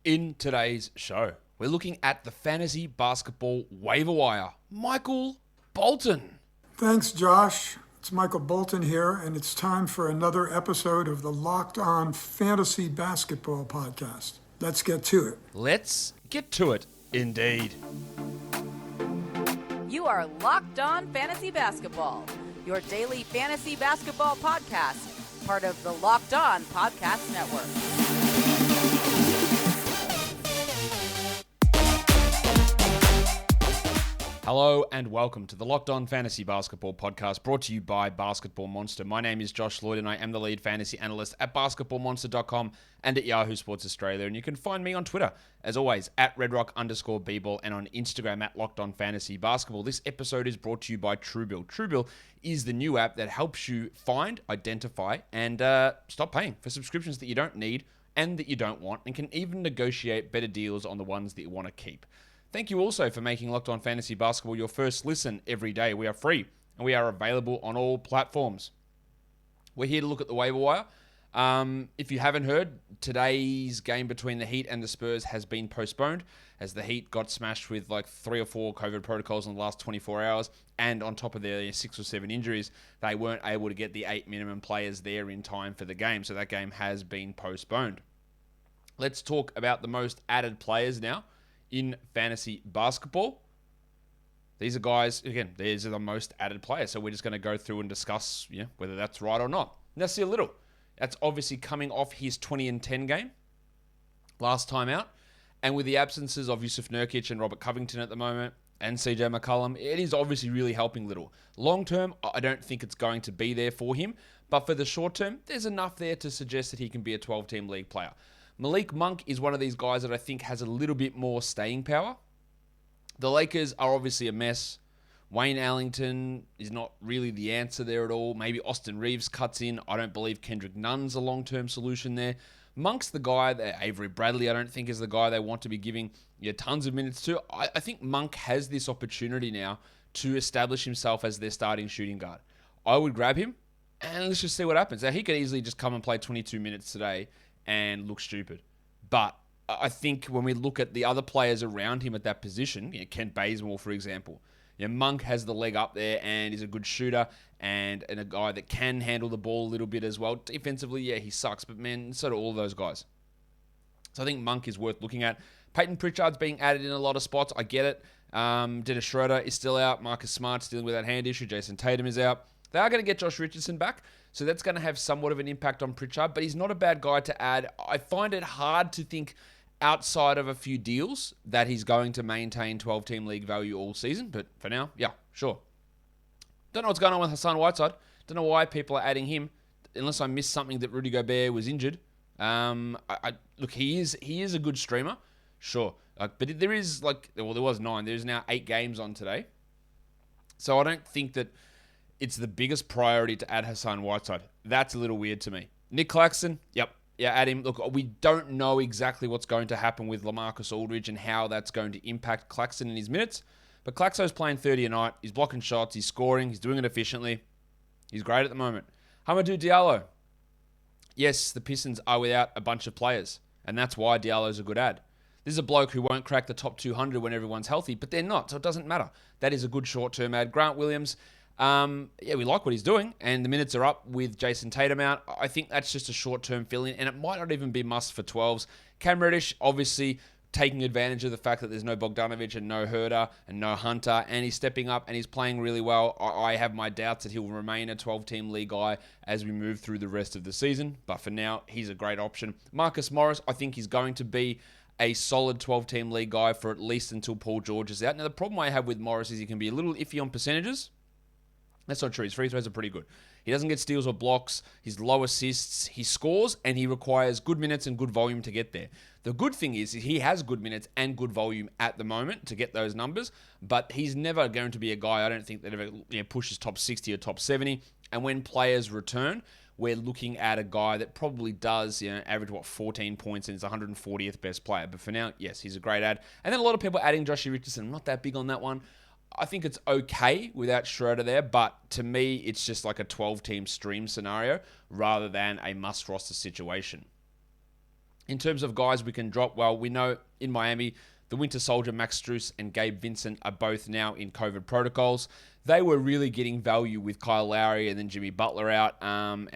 In today's show, we're looking at the fantasy basketball waiver wire. Michael Bolton. Thanks, Josh. It's Michael Bolton here, and it's time for another episode of the Locked On Fantasy Basketball Podcast. Let's get to it. Let's get to it, indeed. You are Locked On Fantasy Basketball, your daily fantasy basketball podcast, part of the Locked On Podcast Network. Hello and welcome to the Locked On Fantasy Basketball Podcast, brought to you by Basketball Monster. My name is Josh Lloyd and I am the lead fantasy analyst at basketballmonster.com and at Yahoo Sports Australia. And you can find me on Twitter, as always, at redrock_bball and on Instagram at Locked On Fantasy Basketball. This episode is brought to you by TrueBill. TrueBill is the new app that helps you find, identify, and stop paying for subscriptions that you don't need and that you don't want, and can even negotiate better deals on the ones that you want to keep. Thank you also for making Locked On Fantasy Basketball your first listen every day. We are free and we are available on all platforms. We're here to look at the waiver wire. If you haven't heard, today's game between the Heat and the Spurs has been postponed as the Heat got smashed with like 3 or 4 COVID protocols in the last 24 hours. And on top of their 6 or 7 injuries, they weren't able to get the 8 minimum players there in time for the game. So that game has been postponed. Let's talk about the most added players now in fantasy basketball. These are guys, again, these are the most added players. So we're just going to go through and discuss whether that's right or not. Let's see a little. That's obviously coming off his 20 and 10 game last time out. And with the absences of Yusuf Nurkic and Robert Covington at the moment and CJ McCollum, it is obviously really helping Little. Long term, I don't think it's going to be there for him. But for the short term, there's enough there to suggest that he can be a 12-team league player. Malik Monk is one of these guys that I think has a little bit more staying power. The Lakers are obviously a mess. Wayne Ellington is not really the answer there at all. Maybe Austin Reeves cuts in. I don't believe Kendrick Nunn's a long-term solution there. Monk's the guy that Avery Bradley, I don't think, is the guy they want to be giving tons of minutes to. I think Monk has this opportunity now to establish himself as their starting shooting guard. I would grab him, and let's just see what happens. Now, he could easily just come and play 22 minutes today and look stupid. But I think when we look at the other players around him at that position, Kent Bazemore, for example, Monk has the leg up there and is a good shooter and a guy that can handle the ball a little bit as well. Defensively, he sucks, but man, so do all those guys. So I think Monk is worth looking at. Payton Pritchard's being added in a lot of spots. I get it. Dennis Schroeder is still out. Marcus Smart's dealing with that hand issue. Jason Tatum is out. They are going to get Josh Richardson back, so that's going to have somewhat of an impact on Pritchard, but he's not a bad guy to add. I find it hard to think outside of a few deals that he's going to maintain 12-team league value all season, but for now, sure. Don't know what's going on with Hassan Whiteside. Don't know why people are adding him, unless I missed something that Rudy Gobert was injured. Look, he is a good streamer, sure, but there is there was 9. There's now 8 games on today, so I don't think that it's the biggest priority to add Hassan Whiteside. That's a little weird to me. Nick Claxton, add him. Look, we don't know exactly what's going to happen with LaMarcus Aldridge and how that's going to impact Claxton in his minutes. But Claxo's playing 30 a night. He's blocking shots. He's scoring. He's doing it efficiently. He's great at the moment. Hamidou Diallo. Yes, the Pistons are without a bunch of players, and that's why Diallo's a good add. This is a bloke who won't crack the top 200 when everyone's healthy, but they're not, so it doesn't matter. That is a good short-term add. Grant Williams, we like what he's doing, and the minutes are up with Jason Tatum out. I think that's just a short-term fill-in, and it might not even be must for 12s. Cam Reddish, obviously, taking advantage of the fact that there's no Bogdanovic and no Herter and no Hunter, and he's stepping up and he's playing really well. I have my doubts that he'll remain a 12-team league guy as we move through the rest of the season, but for now, he's a great option. Marcus Morris, I think he's going to be a solid 12-team league guy for at least until Paul George is out. Now, the problem I have with Morris is he can be a little iffy on percentages. That's not true. His free throws are pretty good. He doesn't get steals or blocks. He's low assists. He scores, and he requires good minutes and good volume to get there. The good thing is he has good minutes and good volume at the moment to get those numbers, but he's never going to be a guy, I don't think, that ever pushes top 60 or top 70. And when players return, we're looking at a guy that probably does average, 14 points and is 140th best player. But for now, yes, he's a great ad. And then a lot of people adding Joshie Richardson. I'm not that big on that one. I think it's okay without Schroeder there, but to me, it's just like a 12-team stream scenario rather than a must-roster situation. In terms of guys we can drop, well, we know in Miami, the Winter Soldier, Max Strus, and Gabe Vincent are both now in COVID protocols. They were really getting value with Kyle Lowry and then Jimmy Butler out. Doesn't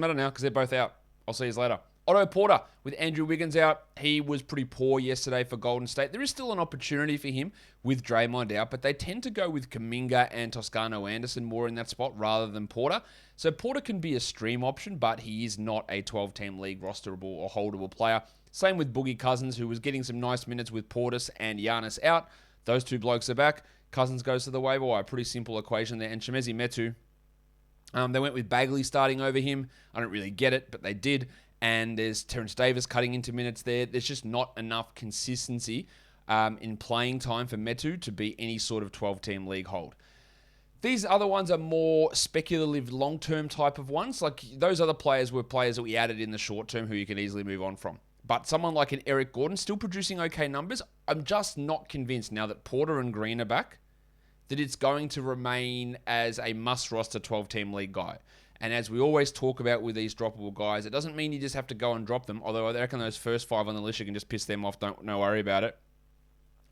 matter now because they're both out. I'll see you later. Otto Porter with Andrew Wiggins out. He was pretty poor yesterday for Golden State. There is still an opportunity for him with Draymond out, but they tend to go with Kuminga and Toscano Anderson more in that spot rather than Porter. So Porter can be a stream option, but he is not a 12-team league rosterable or holdable player. Same with Boogie Cousins, who was getting some nice minutes with Portis and Giannis out. Those two blokes are back. Cousins goes to the waiver wire. Pretty simple equation there. And Chimezie Metu, they went with Bagley starting over him. I don't really get it, but they did. And there's Terrence Davis cutting into minutes there. There's just not enough consistency in playing time for Metu to be any sort of 12-team league hold. These other ones are more speculative long-term type of ones. Like those other players were players that we added in the short term who you can easily move on from. But someone like an Eric Gordon still producing okay numbers. I'm just not convinced now that Porter and Green are back that it's going to remain as a must-roster 12-team league guy. And as we always talk about with these droppable guys, it doesn't mean you just have to go and drop them, although I reckon those first 5 on the list, you can just piss them off, don't worry about it.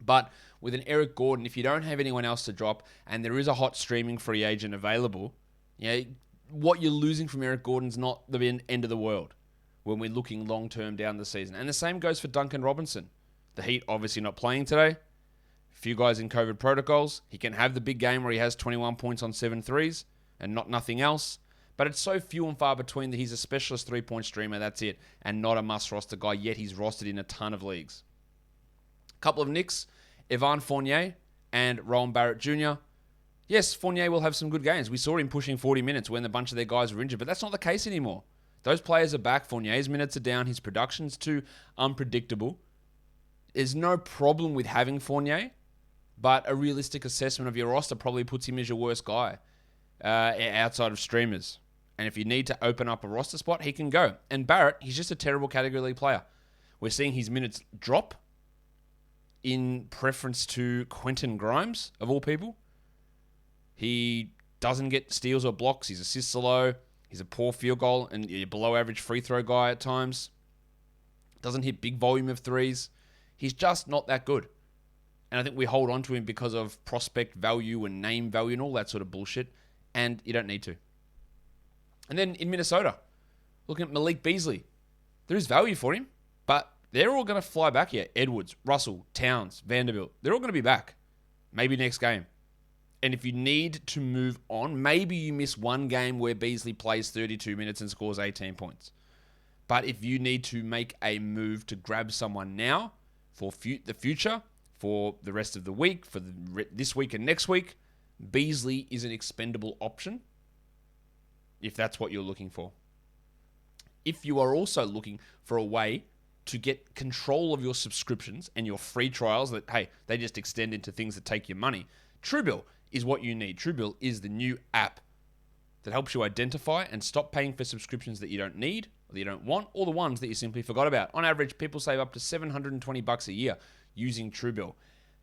But with an Eric Gordon, if you don't have anyone else to drop, and there is a hot streaming free agent available, what you're losing from Eric Gordon's not the end of the world when we're looking long-term down the season. And the same goes for Duncan Robinson. The Heat obviously not playing today. A few guys in COVID protocols. He can have the big game where he has 21 points on 7 threes and nothing else. But it's so few and far between that he's a specialist three-point streamer, that's it, and not a must-roster guy, yet he's rostered in a ton of leagues. A couple of Knicks, Evan Fournier and Rowan Barrett Jr. Yes, Fournier will have some good games. We saw him pushing 40 minutes when a bunch of their guys were injured, but that's not the case anymore. Those players are back. Fournier's minutes are down. His production's too unpredictable. There's no problem with having Fournier, but a realistic assessment of your roster probably puts him as your worst guy outside of streamers. And if you need to open up a roster spot, he can go. And Barrett, he's just a terrible category league player. We're seeing his minutes drop in preference to Quentin Grimes, of all people. He doesn't get steals or blocks. His assists are low. He's a poor field goal and below average free throw guy at times. Doesn't hit big volume of threes. He's just not that good. And I think we hold on to him because of prospect value and name value and all that sort of bullshit. And you don't need to. And then in Minnesota, looking at Malik Beasley. There is value for him, but they're all going to fly back here. Edwards, Russell, Towns, Vanderbilt. They're all going to be back. Maybe next game. And if you need to move on, maybe you miss one game where Beasley plays 32 minutes and scores 18 points. But if you need to make a move to grab someone now for the future, for the rest of the week, for this week and next week, Beasley is an expendable option if that's what you're looking for. If you are also looking for a way to get control of your subscriptions and your free trials that, hey, they just extend into things that take your money, TrueBill is what you need. TrueBill is the new app that helps you identify and stop paying for subscriptions that you don't need, or that you don't want, or the ones that you simply forgot about. On average, people save up to $720 a year using TrueBill.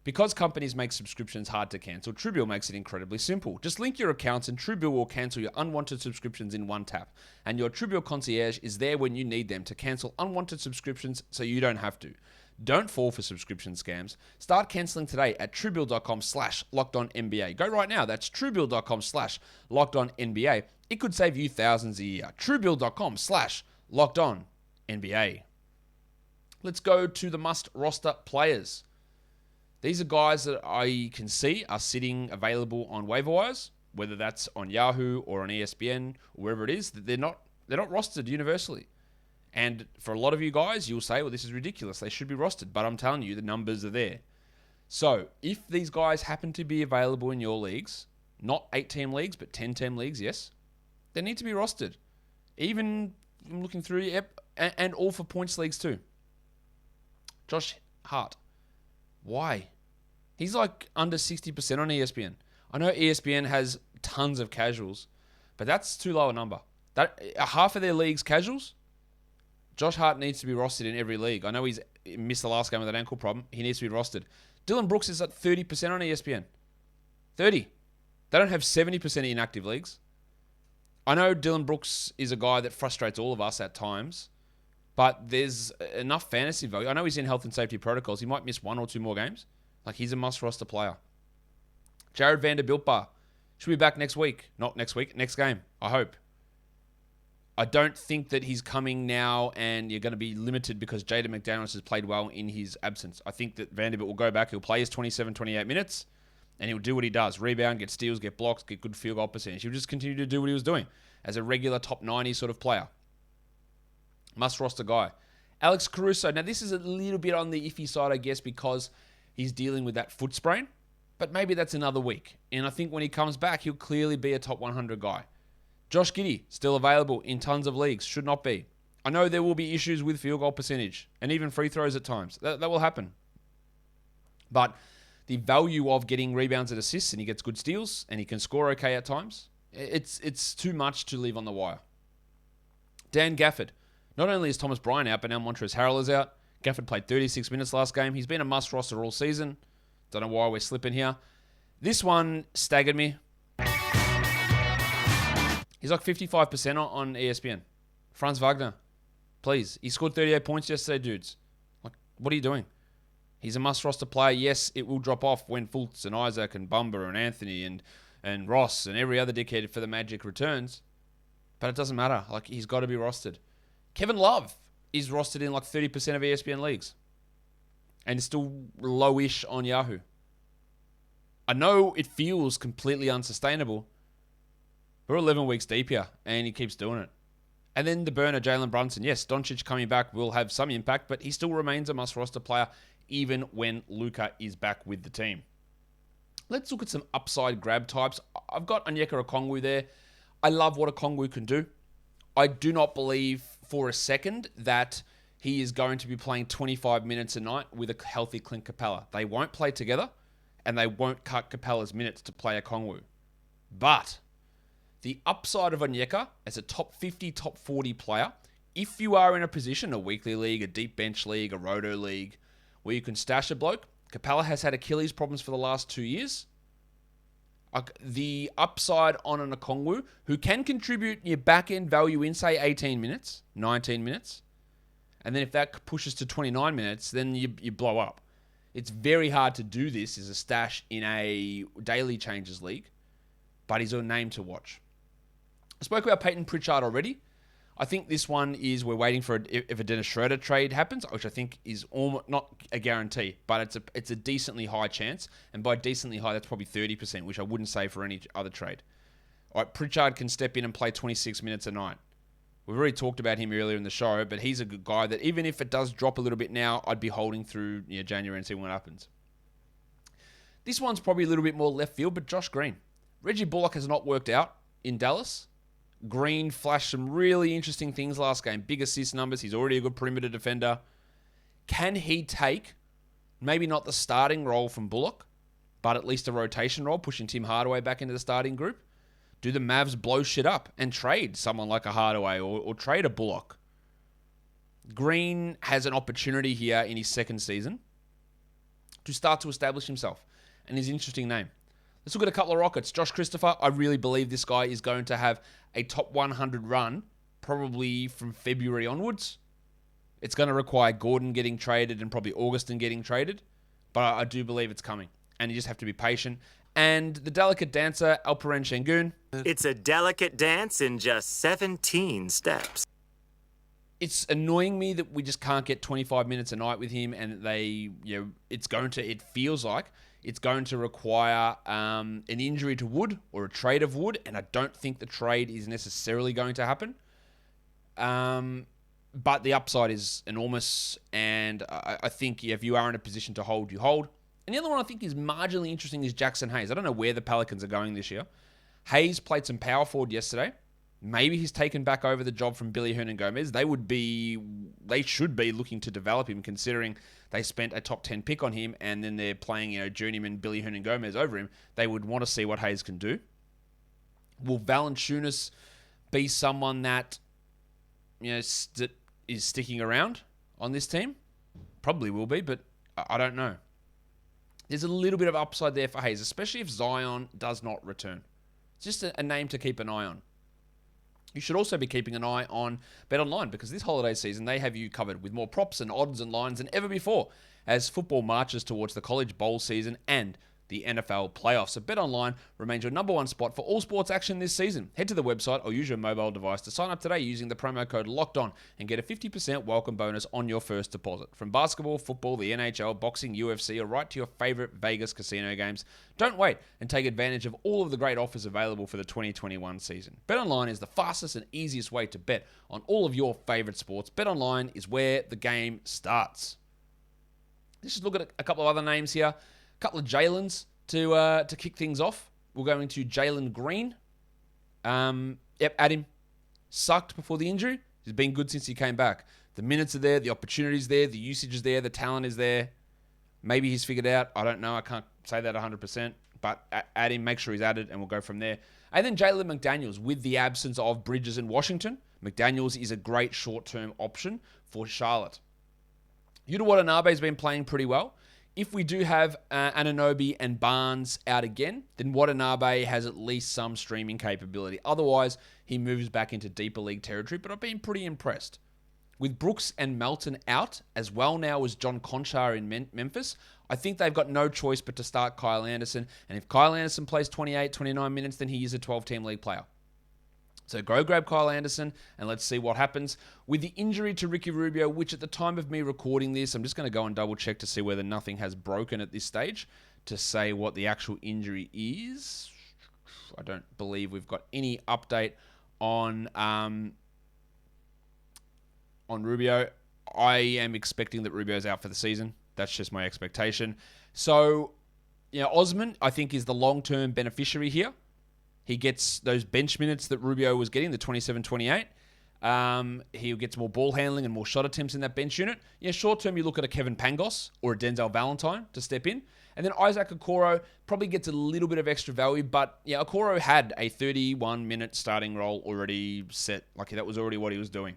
Because companies make subscriptions hard to cancel, TrueBill makes it incredibly simple. Just link your accounts and TrueBill will cancel your unwanted subscriptions in one tap. And your TrueBill concierge is there when you need them to cancel unwanted subscriptions so you don't have to. Don't fall for subscription scams. Start canceling today at truebill.com/LockedOnNBA. Go right now. That's truebill.com/LockedOnNBA. It could save you thousands a year. truebill.com/LockedOnNBA. Let's go to the must roster players. These are guys that I can see are sitting available on waiver wires, whether that's on Yahoo or on ESPN or wherever it is. They're not rostered universally. And for a lot of you guys, you'll say, well, this is ridiculous. They should be rostered. But I'm telling you, the numbers are there. So if these guys happen to be available in your leagues, not 8-team leagues, but 10-team leagues, yes, they need to be rostered. Even I'm looking through, and all for points leagues too. Josh Hart. Why? He's like under 60% on ESPN. I know ESPN has tons of casuals, but that's too low a number. That half of their leagues casuals. Josh Hart needs to be rostered in every league. I know he's missed the last game with an ankle problem. He needs to be rostered. Dylan Brooks is at 30% on ESPN. 30. They don't have 70% inactive leagues. I know Dylan Brooks is a guy that frustrates all of us at times, But there's enough fantasy value. I know he's in health and safety protocols. He might miss 1 or 2 more games. Like, he's a must-roster player. Jared Vanderbilt should be back next week. Not next week, next game, I hope. I don't think that he's coming now and you're going to be limited because Jaden McDaniels has played well in his absence. I think that Vanderbilt will go back. He'll play his 27, 28 minutes and he'll do what he does. Rebound, get steals, get blocks, get good field goal percentage. He'll just continue to do what he was doing as a regular top 90 sort of player. Must-roster guy. Alex Caruso. Now, this is a little bit on the iffy side, I guess, because he's dealing with that foot sprain. But maybe that's another week. And I think when he comes back, he'll clearly be a top 100 guy. Josh Giddey, still available in tons of leagues. Should not be. I know there will be issues with field goal percentage and even free throws at times. That will happen. But the value of getting rebounds and assists, and he gets good steals, and he can score okay at times, it's too much to leave on the wire. Dan Gafford. Not only is Thomas Bryant out, but now Montrezl Harrell is out. Gafford played 36 minutes last game. He's been a must-roster all season. Don't know why we're slipping here. This one staggered me. He's like 55% on ESPN. Franz Wagner. Please. He scored 38 points yesterday, dudes. Like, what are you doing? He's a must-roster player. Yes, it will drop off when Fultz and Isaac and Bumba and Anthony and Ross and every other dickhead for the Magic returns. But it doesn't matter. Like, he's got to be rostered. Kevin Love is rostered in like 30% of ESPN leagues. And is still lowish on Yahoo. I know it feels completely unsustainable. We're 11 weeks deep here, and he keeps doing it. And then the burner, Jalen Brunson. Yes, Doncic coming back will have some impact, but he still remains a must-roster player even when Luka is back with the team. Let's look at some upside grab types. I've got Onyeka Okongwu there. I love what Okongwu can do. I do not believe for a second that he is going to be playing 25 minutes a night with a healthy Clint Capella. They won't play together, and they won't cut Capella's minutes to play Okongwu. But the upside of Onyeka as a top 50, top 40 player, if you are in a position, a weekly league, a deep bench league, a roto league, where you can stash a bloke, Capella has had Achilles problems for the last 2 years. The upside on an Okongwu, who can contribute your back-end value in, say, 18 minutes, 19 minutes, and then if that pushes to 29 minutes, then you blow up. It's very hard to do this as a stash in a daily changes league, but he's a name to watch. I spoke about Payton Pritchard already. I think this one is we're waiting for if a Dennis Schroeder trade happens, which I think is almost not a guarantee, but it's a decently high chance. And by decently high, that's probably 30%, which I wouldn't say for any other trade. All right, Pritchard can step in and play 26 minutes a night. We've already talked about him earlier in the show, but he's a good guy that even if it does drop a little bit now, I'd be holding through January and see what happens. This one's probably a little bit more left field, but Josh Green. Reggie Bullock has not worked out in Dallas. Green flashed some really interesting things last game. Big assist numbers. He's already a good perimeter defender. Can he take, maybe not the starting role from Bullock, but at least a rotation role, pushing Tim Hardaway back into the starting group? Do the Mavs blow shit up and trade someone like a Hardaway or trade a Bullock? Green has an opportunity here in his second season to start to establish himself. And his interesting name. Let's look at a couple of Rockets. Josh Christopher, I really believe this guy is going to have a top 100 run probably from February onwards. It's going to require Gordon getting traded and probably Augustin getting traded. But I do believe it's coming. And you just have to be patient. And the delicate dancer, Alperen Şengün. It's a delicate dance in just 17 steps. It's annoying me that we just can't get 25 minutes a night with him. And it feels like it's going to require an injury to Wood or a trade of Wood, and I don't think the trade is necessarily going to happen. But the upside is enormous, and I think if you are in a position to hold, you hold. And the other one I think is marginally interesting is Jackson Hayes. I don't know where the Pelicans are going this year. Hayes played some power forward yesterday. Maybe he's taken back over the job from Billy Hernangomez. They should be looking to develop him, considering they spent a top 10 pick on him, and then they're playing, journeyman Billy Hernangomez over him. They would want to see what Hayes can do. Will Valanciunas be someone that, is sticking around on this team? Probably will be, but I don't know. There's a little bit of upside there for Hayes, especially if Zion does not return. It's just a name to keep an eye on. You should also be keeping an eye on BetOnline because this holiday season they have you covered with more props and odds and lines than ever before as football marches towards the college bowl season and the NFL playoffs. So BetOnline remains your number one spot for all sports action this season. Head to the website or use your mobile device to sign up today using the promo code LOCKEDON and get a 50% welcome bonus on your first deposit. From basketball, football, the NHL, boxing, UFC, or right to your favorite Vegas casino games, don't wait and take advantage of all of the great offers available for the 2021 season. BetOnline is the fastest and easiest way to bet on all of your favorite sports. BetOnline is where the game starts. Let's just look at a couple of other names here. A couple of Jalen's to kick things off. We're going to Jalen Green. Adam sucked before the injury. He's been good since he came back. The minutes are there, the opportunity's there, the usage is there, the talent is there. Maybe he's figured out. I don't know. I can't say that 100%. But add him, make sure he's added, and we'll go from there. And then Jalen McDaniels, with the absence of Bridges in Washington, McDaniels is a great short-term option for Charlotte. Yuta Watanabe's been playing pretty well. If we do have Anunoby and Barnes out again, then Watanabe has at least some streaming capability. Otherwise, he moves back into deeper league territory, but I've been pretty impressed. With Brooks and Melton out, as well now as John Conchar in Memphis, I think they've got no choice but to start Kyle Anderson. And if Kyle Anderson plays 28, 29 minutes, then he is a 12-team league player. So go grab Kyle Anderson and let's see what happens. With the injury to Ricky Rubio, which at the time of me recording this, I'm just going to go and double check to see whether nothing has broken at this stage to say what the actual injury is. I don't believe we've got any update on Rubio. I am expecting that Rubio's out for the season. That's just my expectation. So, Osman, I think, is the long-term beneficiary here. He gets those bench minutes that Rubio was getting, the 27-28. He gets more ball handling and more shot attempts in that bench unit. Short term, you look at a Kevin Pangos or a Denzel Valentine to step in. And then Isaac Okoro probably gets a little bit of extra value, but Okoro had a 31-minute starting role already set. Like, that was already what he was doing.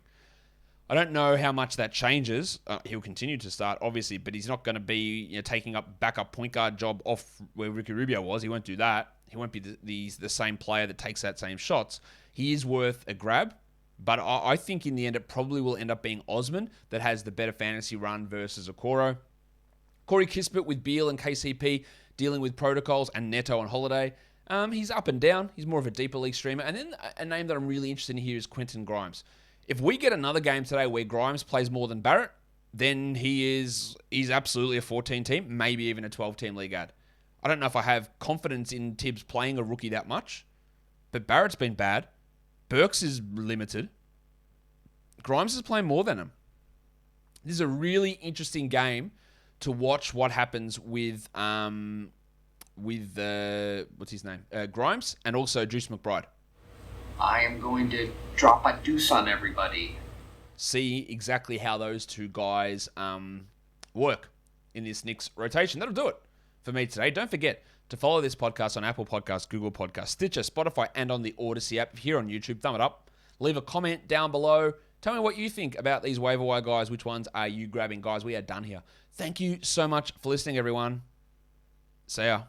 I don't know how much that changes. He'll continue to start, obviously, but he's not going to be taking up backup point guard job off where Ricky Rubio was. He won't do that. He won't be the same player that takes that same shots. He is worth a grab, but I think in the end it probably will end up being Osman that has the better fantasy run versus Okoro. Corey Kispert with Beal and KCP dealing with protocols and Neto on holiday. He's up and down. He's more of a deeper league streamer. And then a name that I'm really interested in here is Quentin Grimes. If we get another game today where Grimes plays more than Barrett, then he's absolutely a 14-team, maybe even a 12-team league ad. I don't know if I have confidence in Tibbs playing a rookie that much, but Barrett's been bad. Burks is limited. Grimes is playing more than him. This is a really interesting game to watch what happens with what's his name? Grimes and also Juice McBride. I am going to drop a deuce on everybody. See exactly how those two guys work in this Knicks rotation. That'll do it for me today. Don't forget to follow this podcast on Apple Podcasts, Google Podcasts, Stitcher, Spotify, and on the Odyssey app. If you're here on YouTube, thumb it up. Leave a comment down below. Tell me what you think about these waiver wire guys. Which ones are you grabbing? Guys, we are done here. Thank you so much for listening, everyone. See ya.